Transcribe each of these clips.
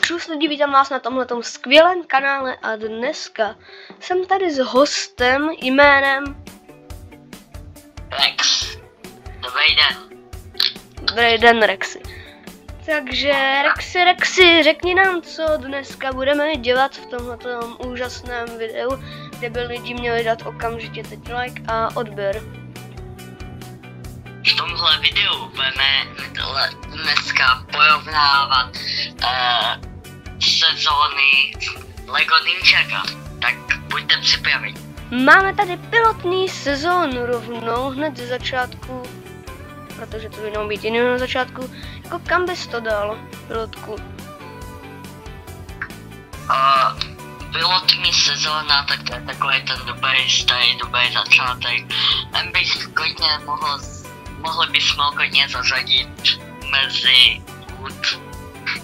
Čus lidi, vítám vás na tomhletom skvělém kanále a dneska jsem tady s hostem jménem Rex. Dobrý den. Dobrý den, Rexy. Takže Rexy, řekni nám, co dneska budeme dělat v tomhletom úžasném videu, kde by lidi měli dát okamžitě teď like a odběr. V tomhle videu budeme dneska porovnávat sezóny Lego Ninjaga, tak buďte připraveni. Máme tady pilotní sezónu rovnou hned ze začátku, protože to by mělo být jiný na začátku. Jako kam bys to dal, pilotku? Pilotní sezóna, tak to je takový ten dobrý začátek. Ten bych klidně mohli bychom klidně zařadit mezi Good.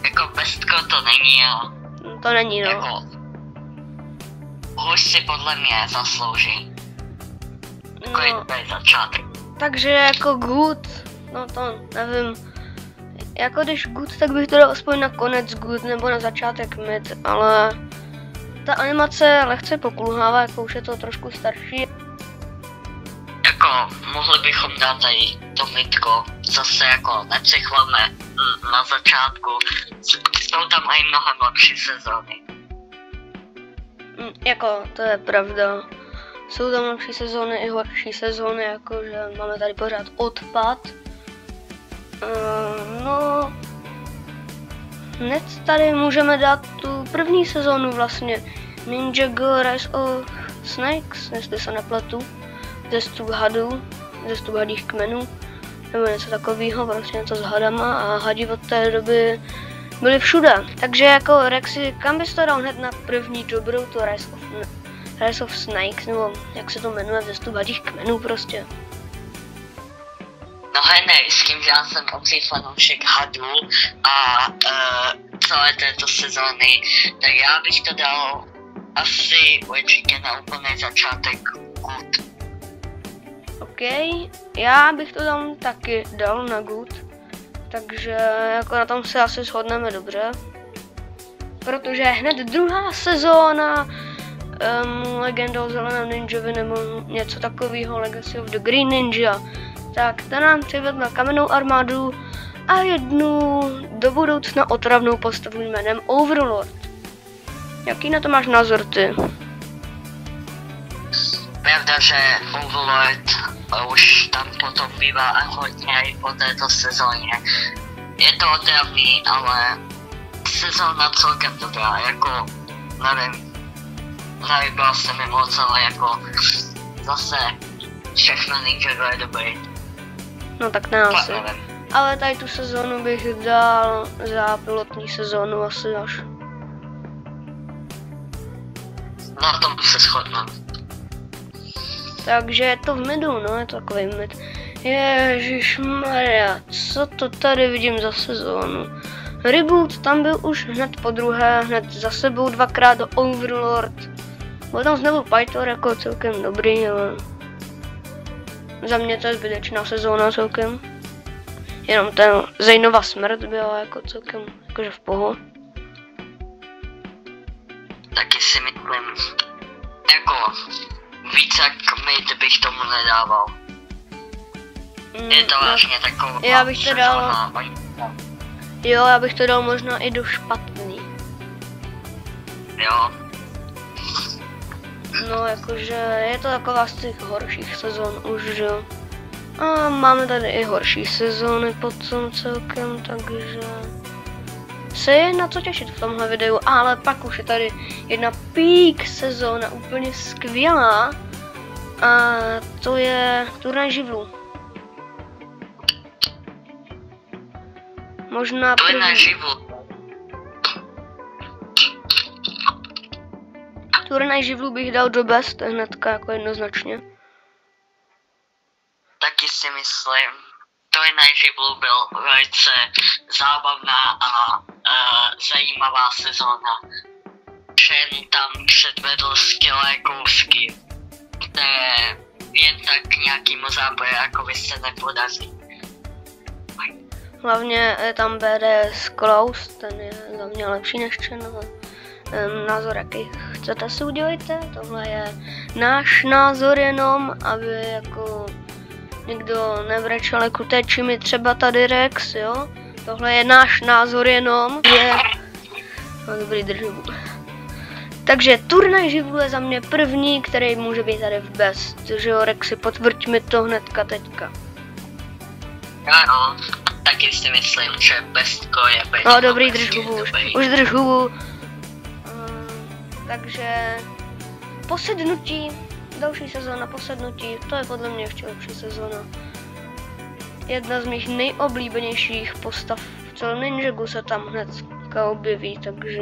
Jako bestko to není, ale To není, no. jako hůř si podle mě zaslouží. Takový dobrý začátek. Takže jako Good, no to nevím. Jako když Good, tak bych to dal aspoň na konec Good nebo na začátek Mid, ale ta animace lehce pokulhává, jako už je to trošku starší. Jako mohli bychom dát tady to Midko, zase jako nepřichlame na začátku. Jsou tam i mnohem lepší sezóny. Jako, to je pravda. Jsou tam lepší sezóny i horší sezóny, jakože máme tady pořád odpad. No, hned tady můžeme dát tu první sezónu vlastně. Ninjago Rise of Snakes, jestli se nepletu. Zestup hadých kmenů, nebo něco takového, prostě něco s hadama a hadi od té doby byli všude. Takže jako Rexy, kam bys to dal hned na první dobrou, to Rise of Snakes, nebo jak se to jmenuje, Zestup hadích kmenů prostě. No Henry, s tím, že já jsem obří fanoušek hadů a celé této sezóny, tak já bych to dal asi určitě na úplný začátek Good. OK, já bych to tam taky dal na Good, takže jako na tom se asi shodneme dobře. Protože hned druhá sezóna Legenda o zeleném ninjovi nebo něco takového, Legacy of the Green Ninja, tak ta nám přivedla kamennou armádu a jednu do budoucna otravnou postavu jménem Overlord. Jaký na to máš názor ty? Pravda, že Overlord už tam potom bývá hodně i po této sezóně. Je to otravný, ale sezóna celkem dobrá, jako nevím, nelíbila se mi moc, ale jako zase všechno Ninjago je dobrý. No tak ne asi. Nevím. Ale tady tu sezónu bych dal za pilotní sezónu asi až. Na tom se shodneme. Takže je to v midu, no, je to takový mid. Ježišmarja, co to tady vidím za sezónu? Reboot tam byl už hned po druhé, hned za sebou dvakrát do Overlord. Byl tam znovu Pythor jako celkem dobrý, ale za mě to je zbytečná sezóna celkem. Jenom ten Zaynova smrt byla jako celkem jakože v poho. Taky si myslím, jako víc jak mid bych tomu nedával. Je to vážně taková já bych to dal. sezóna. Jo, já bych to dal možná i do špatný. Jo. No, jakože je to taková z těch horších sezon už, že jo. A máme tady i horší sezóny potom celkem, takže se je na co těšit v tomhle videu, ale pak už je tady jedna peak sezóna, úplně skvělá. A to je turnaj živlů. Možná To je první. na živlu. Turnaj živlů bych dal do best hnedka jako jednoznačně. Taky si myslím, to je na živlu byl velice zábavná a zajímavá sezóna. Chen tam předvedl skvělé kousky, které jen tak nějakýmu zábojákovi se nepodaří. Hlavně je tam BDS Klaus, ten je za mě lepší než Channel. Názor, jaký chcete, si udělejte. Tohle je náš názor jenom, aby jako někdo nebrečel jako teči mi třeba tady Rex, jo. Tohle je náš názor jenom, že... No, dobrý, držu. Takže turnaj živlů je za mě první, který může být tady v Best, že jo, Rexy, potvrď mi to hnedka teďka. Ano, taky si myslím, že Bestko je Bestko. No dobrý, drž hubu, už drž hubu. Takže posednutí, další sezóna posednutí, to je podle mě ještě lepší sezóna. Jedna z mých nejoblíbenějších postav v celém Ninjagu se tam hnedka objeví, takže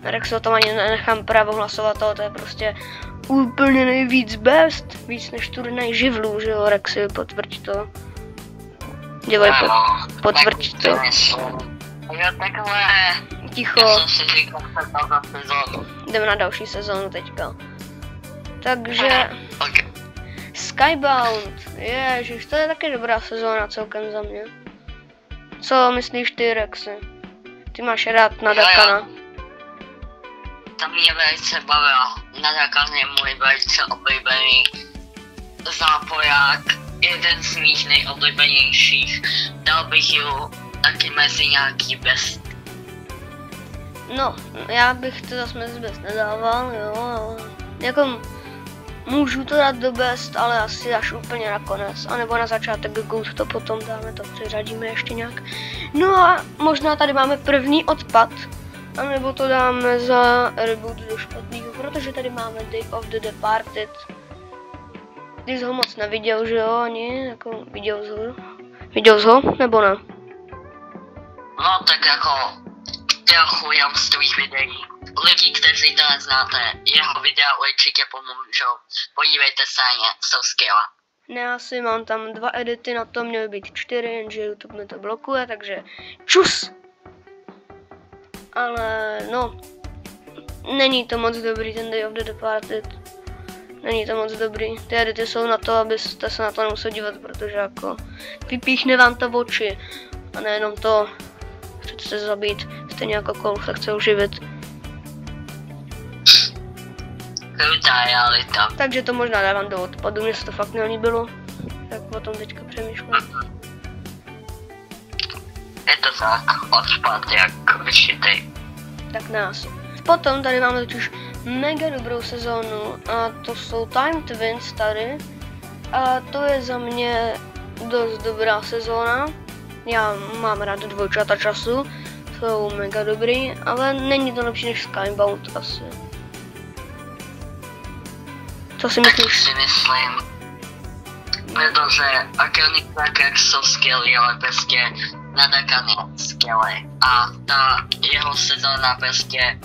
Rex o tom ani nenechám právo hlasovat, ale to je prostě úplně nejvíc best, víc než turnaj živlů, že jo, Rexy, potvrď to. Dělej, potvrď to. Jo, takhle. Ticho. Já jsem si říkal, že to za sezónu. Jdeme na další sezónu teďka. Takže Okay. Skybound, ježiš, to je taky dobrá sezóna celkem za mě. Co myslíš ty, Rexy? Ty máš rád Nadakana. To mě velice bavilo. Nadakan je můj velice oblíbený zápoják, jeden z mých nejoblíbenějších. Dal bych ji taky mezi nějaký best. No, já bych to zase mezi best nedával, jo, ale jako můžu to dát do best, ale asi až úplně nakonec, anebo na začátek Goat to potom dáme, to přiřadíme ještě nějak. No a možná tady máme první odpad, anebo to dáme za reboot do špatného, protože tady máme Day of the Departed. Ty jsi ho moc neviděl, že jo, ani, jako viděl jsi ho, nebo ne? No tak jako trochu jenom z tvých videí. Lidi, kteří to neznáte, jeho videa určitě pomůžou. Podívejte se na ně, jsou skvělé. Ne, asi mám tam 2 edity, na to měly být 4, jenže YouTube mi to blokuje, takže čus! Ale no, není to moc dobrý ten Day of the Departed. Není to moc dobrý. Ty edity jsou na to, abyste se na to nemuseli dívat, protože jako vypíchne vám to v oči. A nejenom to, chcete se zabít, stejně jako Cole se chce uživit. Krutá realita. Takže to možná dávám do odpadu, mně se to fakt nelíbilo. Tak o tom teďka přemýšlím. Je to tak, odpad jak vyšitej. Tak nás. Potom tady máme totiž mega dobrou sezónu a to jsou Time Twins tady. A to je za mě dost dobrá sezóna. Já mám rád dvojčata času, jsou mega dobrý, ale není to lepší než Skybound asi. Co si myslíš? Tak si myslím, protože Iconic Crackers jsou skvělý, ale prostě Nadakan je skvělý. A ta jeho sezóna prostě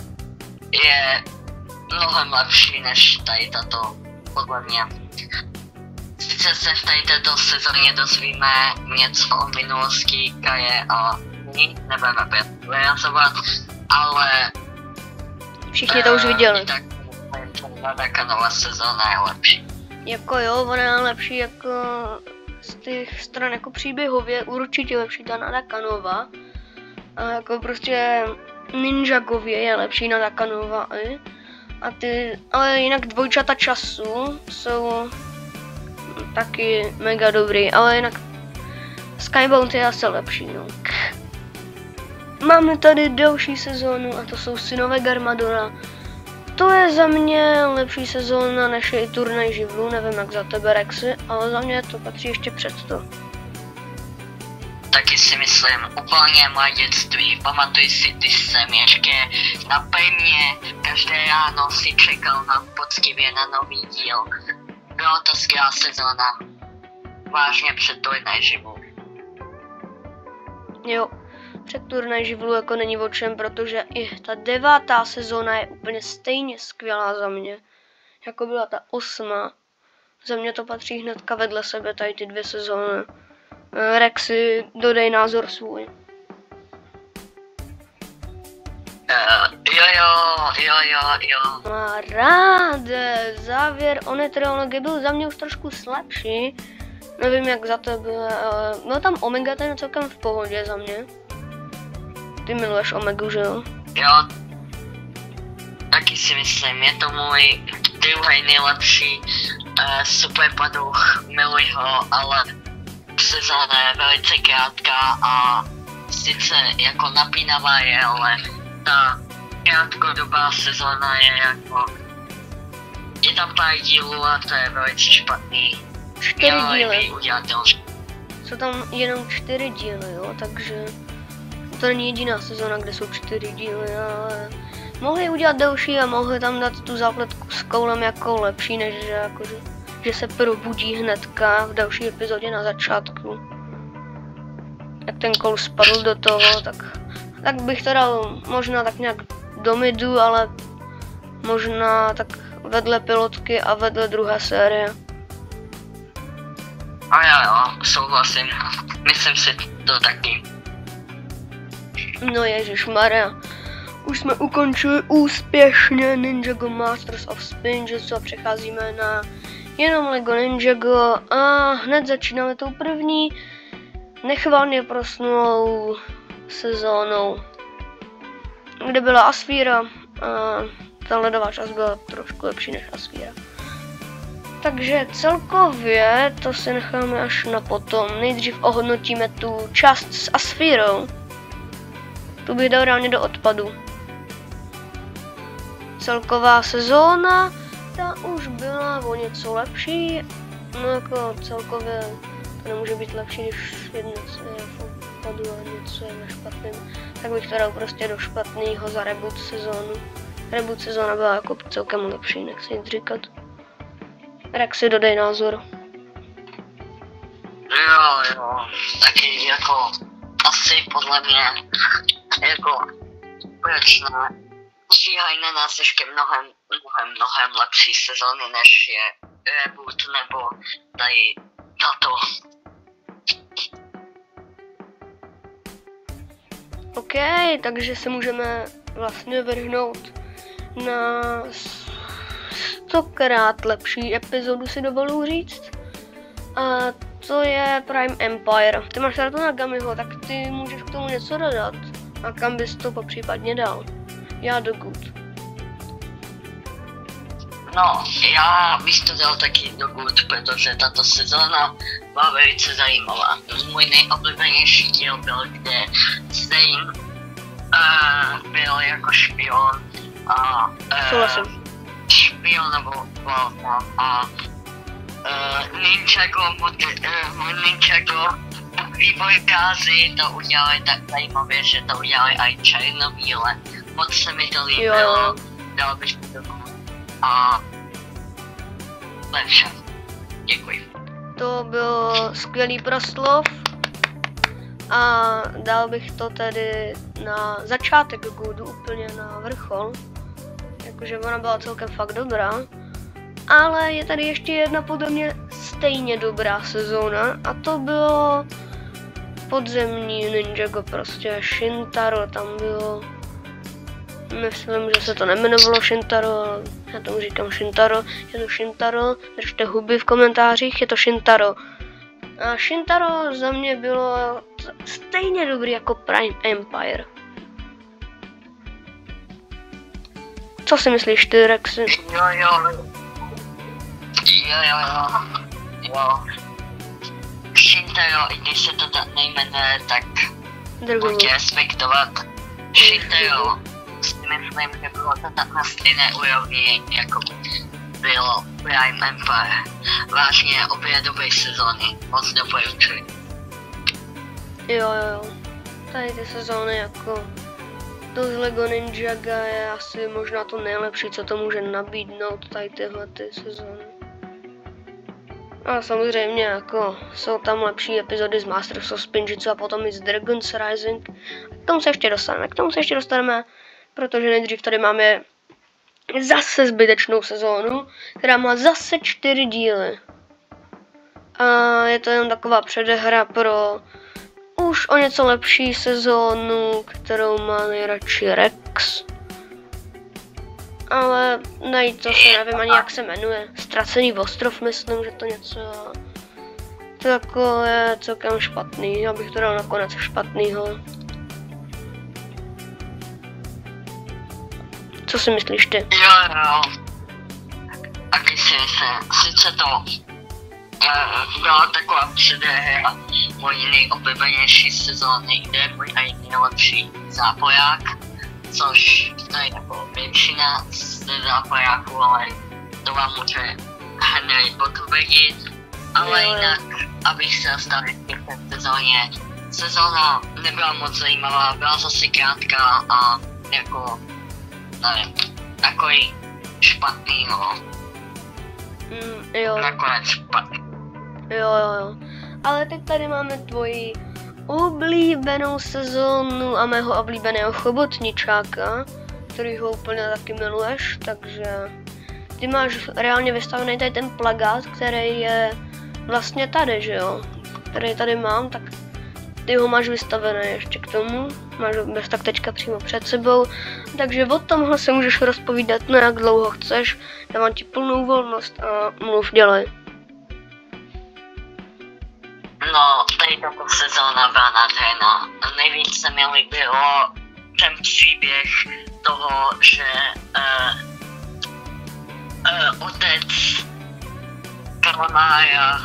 je mnohem lepší než tady tato, podle mě. Sice se v tady této sezóně dozvíme něco o minulosti Kaje a my nebudeme vyjazovat, ale Všichni to už viděli. Tak Nadakanova sezóna je lepší. Jako jo, ona je lepší jako z těch stran jako příběhově, určitě lepší ta Nadakanova. A jako prostě Ninjagově je lepší Nadakanova, ale jinak dvojčata času jsou taky mega dobrý, ale jinak Skybound je asi lepší, no. Máme tady další sezónu a to jsou Synové Garmadona. To je za mě lepší sezóna než je i turnaj živlů, nevím jak za tebe Rexy, ale za mě to patří ještě před to. Taky si myslím, úplně moje dětství, pamatuji si ty směšky na pevně, každé ráno si čekal na poctivě na nový díl. Byla to skvělá sezóna, vážně před turnaj živlů. Jo, před turnaj živlů jako není o čem, protože i ta 9. sezóna je úplně stejně skvělá za mě, jako byla ta 8. Za mě to patří hnedka vedle sebe tady ty 2 sezóny. Rexy, dodej názor svůj. Jo. Rád, závěr o netrologie byl za mě už trošku slabší, Nevím jak za tebe, ale no tam Omega, ten je celkem v pohodě za mě. Ty miluješ Omegu, že jo? Jo, taky si myslím, je to můj druhý nejlepší super padouch, miluji ho, ale sezóna je velice krátká a sice jako napínavá je, ale ta krátkodobá sezóna je jako, je tam pár dílů a to je velice špatný. 4 díly. Udělat další. Jsou tam jenom 4 díly, jo, takže to není jediná sezóna, kde jsou 4 díly, ale mohli udělat delší a mohli tam dát tu zápletku s koulem jako lepší, než že se probudí hnedka v další epizodě na začátku. Jak ten koul spadl do toho, tak bych to dal možná tak nějak do midu, ale možná tak vedle pilotky a vedle druhé série. A jo, souhlasím. Myslím si to taky. No ježišmarja. Už jsme ukončili úspěšně Ninjago Masters of Spinjitzu a přecházíme na jenom Lego Ninjago a hned začínáme tou první nechvalně prosnulou sezónou, kde byla Asfíra a ta ledová část byla trošku lepší než Asfíra. Takže celkově to si necháme až na potom. Nejdřív ohodnotíme tu část s Asfírou. Tu bych dal reálně do odpadu. Celková sezóna, ta už byla o něco lepší. No jako celkově to nemůže být lepší, když jedno je v odpadu a něco je ve špatném. Tak bych to dal prostě do špatného za reboot sezónu. Reboot sezóna byla jako celkem lepší, nechci jít říkat. Rexy, dodej názor. Jo, taky jako asi podle mě jako proč ne? Číhají na nás ještě mnohem lepší sezóny, než je reboot nebo tady tato. OK, takže se můžeme vlastně vrhnout na 100krát lepší epizodu, si dovoluji říct. A to je Prime Empire. Ty máš rád to na Gamiho, tak ty můžeš k tomu něco dodat. A kam bys to popřípadně dal? Já do Good. No, já bych to dal taky do Good, protože tato sezóna byla velice zajímavá. Můj nejoblíbenější díl byl, kde Zane byl jako špion a špionoval tam a Ninjago vývojáři to udělali tak zajímavě, že to udělali i černobíle. Moc se mi to líbilo, dal bych to a lepší. Děkuji. To byl skvělý proslov a dal bych to tedy na začátek Goodu, úplně na vrchol. Jakože ona byla celkem fakt dobrá. Ale je tady ještě jedna podle mě stejně dobrá sezóna a to bylo podzemní Ninjago, prostě Shintaro tam bylo. Myslím, že se to nemenovalo Shintaro, ale já tomu říkám Shintaro. Je to Shintaro, držte huby v komentářích, je to Shintaro. A Shintaro za mě bylo stejně dobrý jako Prime Empire. Co si myslíš ty, Rexy? Jo. Shintaro, i když se to tak nejmenuje, tak buď respektovat. Shintaro, si myslím, že bylo to tak na stejné úrovni, jako bylo Prime Empire. Vážně obě dobré sezóny, moc doporučuji. Jo. Tady ty sezóny jako to z Lego Ninjaga je asi možná to nejlepší, co to může nabídnout tady tyhle ty sezóny. A samozřejmě jako jsou tam lepší epizody z Masters of Spinjitzu a potom i z Dragon's Rising. K tomu se ještě dostaneme, protože nejdřív tady máme zase zbytečnou sezónu, která má zase 4 díly. A je to jen taková předehra pro už o něco lepší sezónu, kterou má nejradši Rex. Ale najít to se nevím ani jak se jmenuje. Ztracený ostrov, myslím, že to něco to jako je celkem špatný, já bych to dal nakonec špatnýho. Co si myslíš ty? Jo. Taky si myslím, sice to byla taková předehra mojí nejoblíbenější sezóny, kde je můj nejlepší zápoják, což to je jako většina z zápojáků, ale to vám může Henry potvrdit. Ale jinak, abych se zastavil v té sezóně, sezóna nebyla moc zajímavá, byla zase krátká a jako, nevím, takový špatný, no. Jo. Nakonec špatný. Jo. Ale teď tady máme tvoji oblíbenou sezónu a mého oblíbeného chobotničáka, kterýho úplně taky miluješ, takže ty máš reálně vystavený tady ten plakát, který je vlastně tady, že jo? Který tady mám, tak ty ho máš vystavený ještě k tomu, máš ho bez tak teďka přímo před sebou, takže o tomhle se můžeš rozpovídat, no jak dlouho chceš, dávám ti plnou volnost a mluv, dělej. No, tady tato sezóna byla nádherná. Nejvíc se mi líbilo ten příběh toho, že otec Kalamára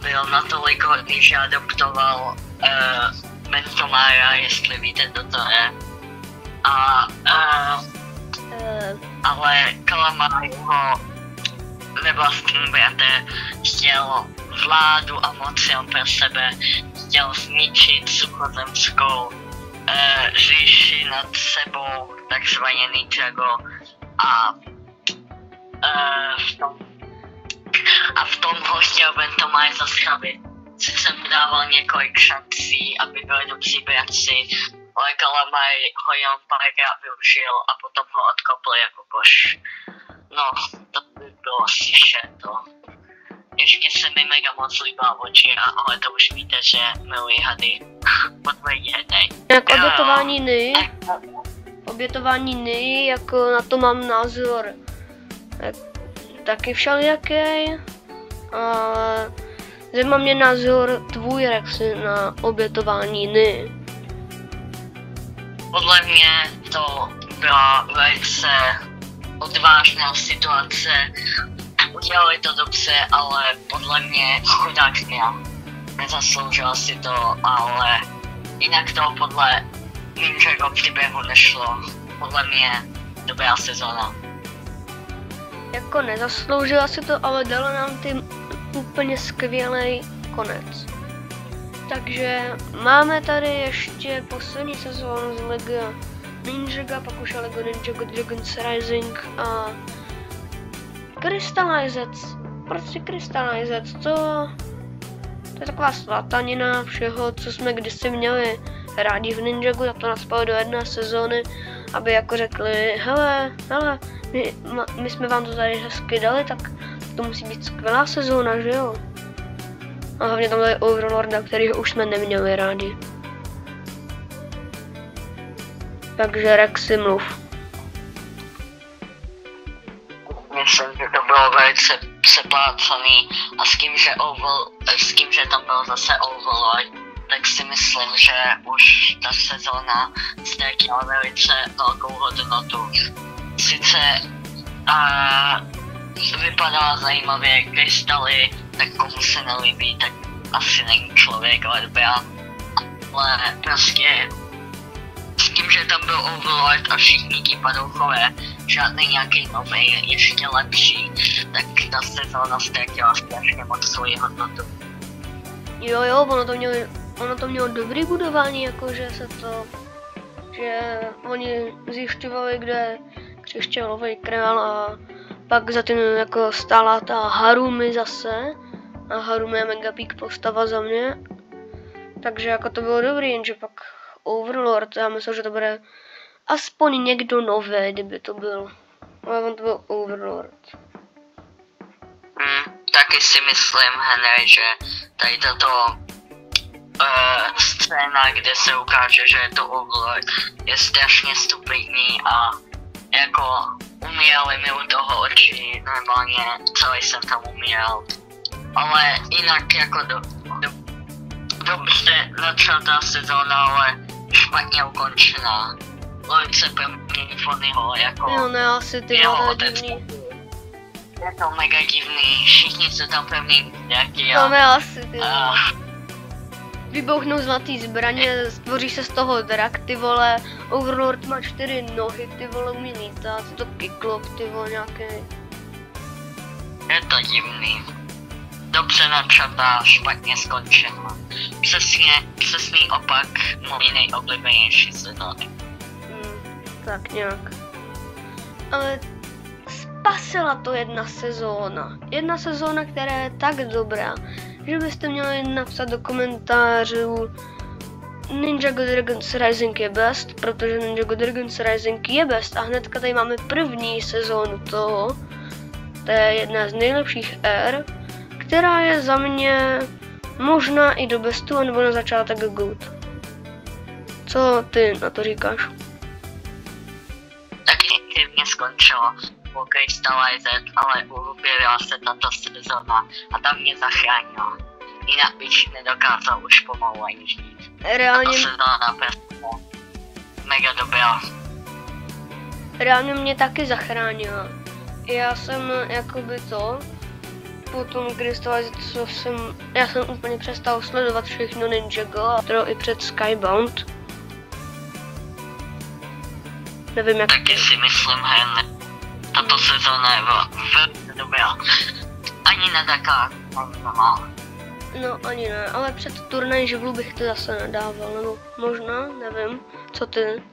byl natolik hodný, že adoptoval Mentomára, jestli víte, kdo to je. Ale Kalamár ho nevlastní bratr chtěl vládu a moc pro sebe, chtěl zničit suchozemskou říši nad sebou, takzvaně Ninjago, a v tom ho chtěl Bentomaj zastavit. Sice mu dával několik šancí, aby byli dobří bratři, ale Kalamár ho jen párkrát využil a potom ho odkopl jako koš. No, to by bylo asi všechno. Ještě se mi mega moc líbila Vojira, ale to už víte, že miluji hady. Potvrdíte. Jak obětování Nii, jako na to mám názor taky všelijaký. Ale zajímá mě názor tvůj, Rexy, na obětování Nii. Podle mě to byla velice odvážná situace. Udělali to dobře, ale podle mě chudák nezasloužila si to, ale jinak to podle Ninjago příběhu nešlo. Podle mě dobrá sezóna. Jako nezasloužila si to, ale dala nám tím úplně skvělý konec. Takže máme tady ještě poslední sezónu z Lega Ninjaga, pak už je Lego Ninjago Dragon's Rising a Crystallized. Prostě Crystallized, to je taková svatanina všeho, co jsme kdysi měli rádi v Ninjagu, tak to naspalo do jedné sezóny, aby jako řekli, hele, my jsme vám to tady hezky dali, tak to musí být skvělá sezóna, že jo? A hlavně tam je Overlorda, kterýho už jsme neměli rádi. Takže Rexy, mluv. Myslím, že to bylo velice přeplácaný a s tím, že tam byl zase Overlord, tak si myslím, že už ta sezóna ztratila velice velkou hodnotu. Sice vypadala zajímavě krystaly, tak komu se nelíbí, tak asi není člověk, ale dobrá. Ale prostě s tím, že tam byl Overlord a všichni ti padouchové, žádný nějaký nový, ještě lepší, tak ta sezóna ztratila strašně moc svoji hodnotu. Jo, ono to mělo dobrý budování, jakože že oni zjišťovali, kde křišťálový král a pak za tím jako stála ta Harumi zase a Harumi je mega peak postava za mě, takže jako to bylo dobrý, jenže pak Overlord, já myslím, že to bude aspoň někdo nový, kdyby to byl, ale on to byl Overlord. Taky si myslím, Henry, že tady tato scéna, kde se ukáže, že je to Overlord, je strašně stupidní a jako umírali mi u toho oči, normálně celý jsem tam umíral. ale jinak jako dobře začala ta sezóna, ale špatně ukončená. Velice Fonnyho jako Jo, ne, asi ty jeho vole, otec. divný. Je to mega divný, všichni jsou tam pevný nějaký To ne, asi ty vole. a Vybouchnou zlatý zbraně, stvoří se z toho drak, ty vole. Overlord má 4 nohy, ty vole, umí lítat, je to kyklop, ty vole, nějaký. je to divný. Dobře načatá, špatně skončená. Přesný opak mojí nejoblíbenější sezóny. Tak nějak. Ale spasila to jedna sezóna. Jedna sezóna, která je tak dobrá, že byste měli napsat do komentářů Ninjago Dragons Rising je best, protože Ninjago Dragons Rising je best a hnedka tady máme první sezónu toho. To je jedna z nejlepších ér, která je za mě možná i do bestu, anebo na začátek good. Co ty na to říkáš? Taky divně skončilo Hokej Starlight, ale objevila se tato sezóna a tam mě zachránila. Jinak bych nedokázal už pomalu ani žít. Reálně, Tato sezóna prostě mega dobrá. reálně mě taky zachránila. Já jsem jakoby to, potom já jsem úplně přestal sledovat všechno Ninjago a to i před Skybound. Nevím jak Taky si myslím, že tato sezóna je velmi dobrá. Ani na Dakar, ani na Mal. No ani ne, ale před turnaj živlu bych to zase nedával, nebo možná, nevím, co ty?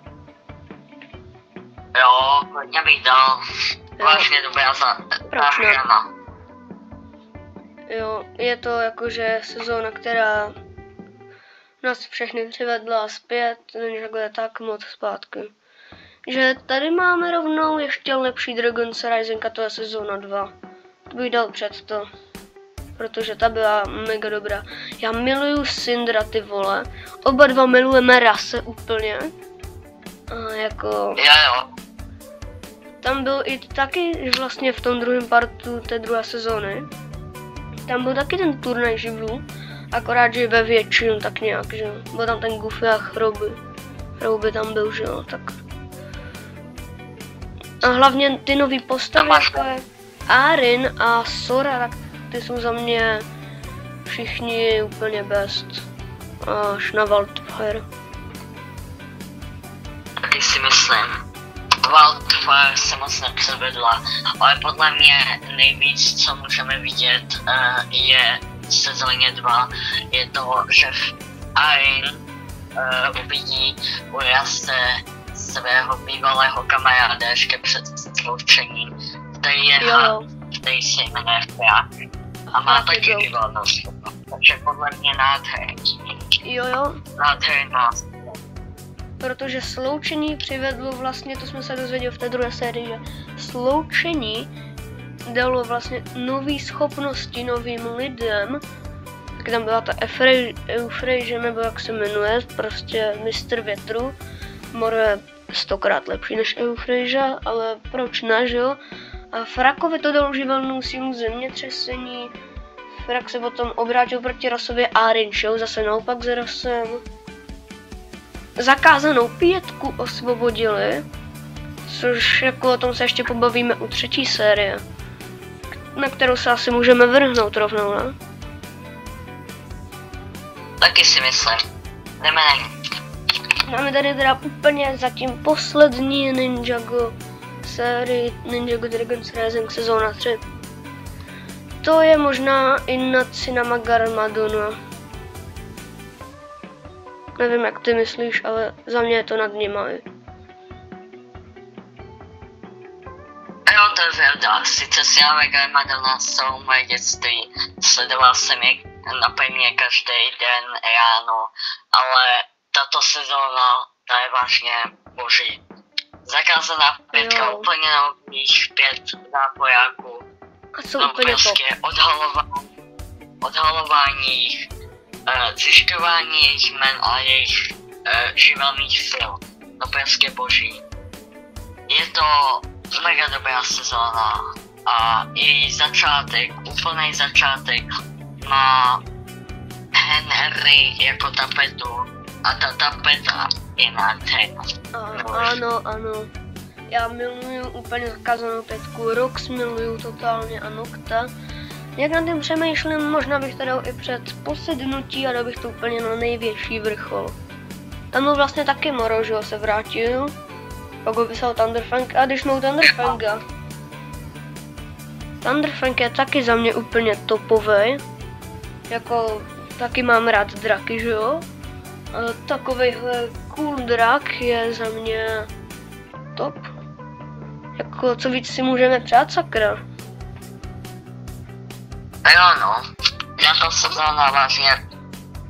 Jo, hodně bych dal. Vážně dobrá záchrana. Jo, je to jakože sezóna, která nás všechny přivedla zpět, Ninjago je tak moc zpátky. Že tady máme rovnou ještě lepší Dragons Rising a to je sezóna 2. To bych dal před to. Protože ta byla mega dobrá. Já miluju Syndra, ty vole. Oba dva milujeme rase úplně. A jako... Jo. Tam byl i taky vlastně v tom druhém partu té druhé sezóny. Tam byl taky ten turnaj živlů. Akorát, že ve většinu tak nějak, že jo. Byl tam ten Goofy a Chrouby tam byl, že jo, tak... A hlavně ty nový postavy, jako je Arin a Sora, tak ty jsou za mě všichni úplně best. Až na Wildfire. Taky si myslím. Wildfire se moc nepřevedla, ale podle mě nejvíc, co můžeme vidět, je v sezóně 2, je to, že Arin uvidí Uriase svého bývalého kamaráda ještě před sloučením, který se jmenuje Frak a má taky bývalnou schopnost, takže podle mě nádherný. Jo. Nádherná. Protože sloučení přivedlo vlastně, to jsme se dozvěděli v té druhé sérii, že sloučení dalo vlastně nové schopnosti novým lidem. Tak tam byla ta Euphrasia, nebo jak se jmenuje, prostě mistr větru. More 100krát lepší než Euphrasia, ale proč ne, že jo? A Frakovi to dalo živelnou sílu zemětřesení. Frak se potom obrátil proti rasově Arin, šel zase naopak s rasem. Zakázanou 5 osvobodili, což jako o tom se ještě pobavíme u 3. série, na kterou se asi můžeme vrhnout rovnou, ne? Taky si myslím. Jdeme na ní. Máme tady teda úplně zatím poslední Ninjago sérii, Ninjago Dragons Rising sezóna 3. To je možná i nad Cinema Garmadona. Nevím, jak ty myslíš, ale za mě je to nad nima. Jo, to je pravda. Sice Cinema Garmadona jsou moje dětství. Sledoval jsem je napevně každý den ráno, ale tato sezóna, ta je vážně boží. Zakázaná 5 úplně nových 5 zápojáků. A jsou úplně prostě odhalování jejich, zjišťování jejich jmen a jejich živelných sil. To prostě boží. Je to mega dobrá sezóna a její začátek, úplný začátek má Henry jako tapetu a ta tapeta je nádherná. Ano. Já miluju úplně Zakázanou pětku, Rox miluju totálně a Nocta. Jak na tím přemýšlím, možná bych to dal i před posednutí a dal bych to úplně na největší vrchol. Tam byl vlastně taky Moro, že ho se vrátil. Pak ho vysal Thunderfang a když měl Thunderfanga. Thunderfang je taky za mě úplně topovej. Jako taky mám rád draky, že jo? A takovejhle cool drak je za mě top. Jako co víc si můžeme přát, sakra. Jo no, tato sezóna vlastně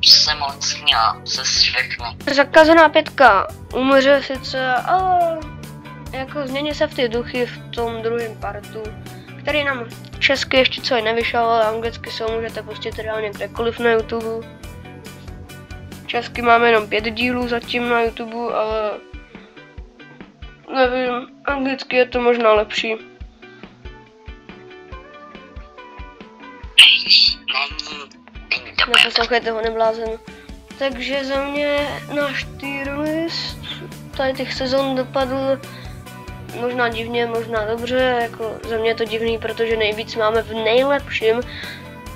se moc měla se všechny. Zakázaná pětka umře sice, ale jako změní se v ty duchy v tom druhém partu, který nám česky ještě co nevyšel, ale anglicky se ho můžete pustit reálně kdekoliv na YouTube. Česky máme jenom 5 dílů zatím na YouTube, ale nevím, anglicky je to možná lepší. Neposlouchejte ho, neblázen. Takže za mě náš tier list tady těch sezon dopadl možná divně, možná dobře, jako za mě je to divný, protože nejvíc máme v nejlepším,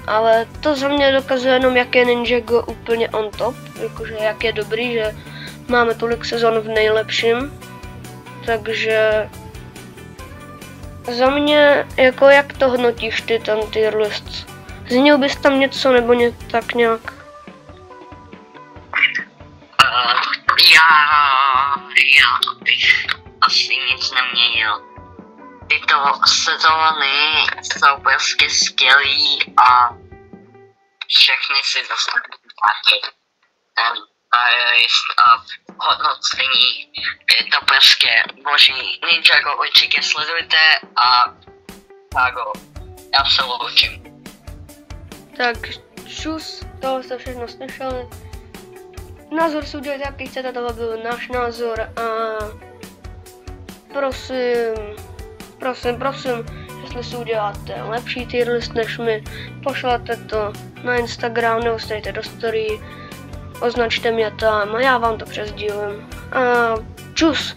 ale to za mě dokazuje jenom, jak je Ninjago úplně on top, jakože jak je dobrý, že máme tolik sezon v nejlepším, takže za mě, jako jak to hodnotíš ty, ten tier list? Zmínil bys tam něco, nebo tak nějak? Já bych asi nic neměnil. Tyto sezóny jsou prostě skvělý a všechny si zaslouží taky. A hodnocení je to prostě boží. Ninjago určitě sledujte a Tago, já se loučím. Tak čus, toho jste všechno slyšeli. Názor si udělejte, jaký chcete, tohle byl náš názor a prosím, jestli si uděláte lepší tier list než my, pošlete to na Instagram, neustejte do story, označte mě tam a já vám to přesdílím. A čus!